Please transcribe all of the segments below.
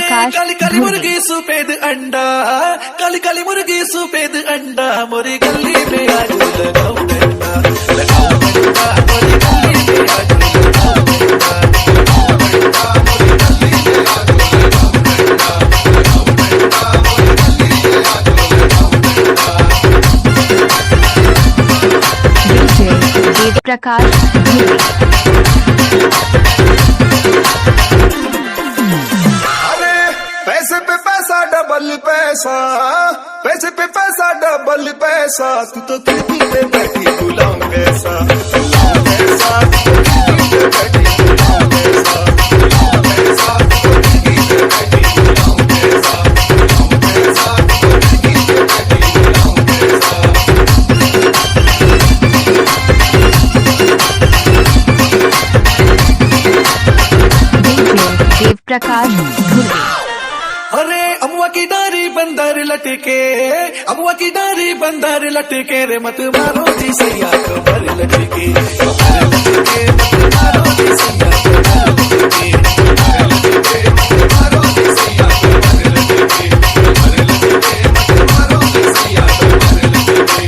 प्रकाश काली काली धुर्वे। मुर्गी सफेद अंडा, काली काली मुर्गी सफेद अंडा, मोरी गली में आज लगाओ डंडा, लगाओ डंडा, मोरी गली में आज लगाओ डंडा, लगाओ डंडा, मोरी गली में आज लगाओ डंडा, लगाओ डंडा, मोरी गली में आज लगाओ डंडा। डीजे देव प्रकाश धुर्वे। पैसे पे पैसा डबल पैसा, पैसे पे पैसा डबल पैसा, तू तो खिड़की पे बैठी गुलाम पैसा, गुलाम पैसा, तू तो खिड़की पे बैठी गुलाम पैसा, गुलाम पैसा, तू तो खिड़की पे बैठी गुलाम पैसा, गुलाम पैसा, तू तो खिड़की पे बैठी गुलाम पैसा। डीजे देव प्रकाश धुर्वे। अरे अमुआ की डारी बंदर लटके, अमुआ की डारी बंदर लटके रे, मत मारो जी सैया कमर लटके, कमर लटके, मत मारो जी सैया कमर लटके, कमर लटके, मत मारो जी सैया कमर लटके, कमर लटके, मत मारो जी सैया कमर लटके।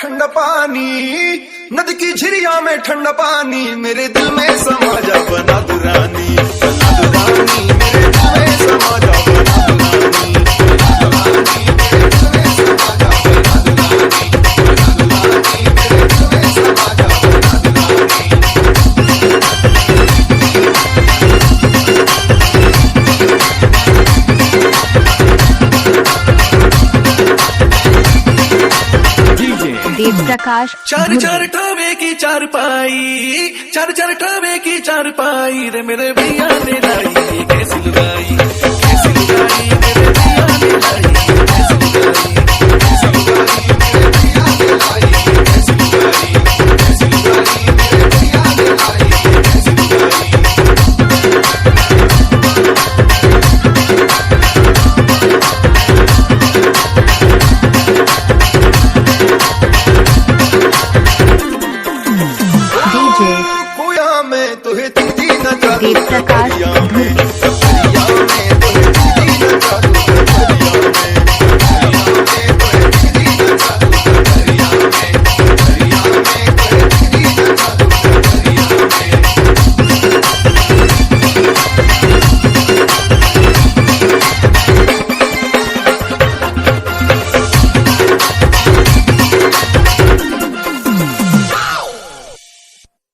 ठंडा पानी, नदी की झिरिया में ठंडा पानी, मेरे दिल में समा जा बना दो रानी, बना दो रानी, मेरे दिल में समा जा बना दो रानी, बना दो रानी, मेरे दिल में समा जा बना दो रानी, बना दो रानी, मेरे दिल में समा जा बना दो रानी। देव प्रकाश चार धुर्वे। चार ठावे की चार पाई, चार चार ठावे की चार पाई रे, मेरे भैया ने लाई कैसी लुगाई,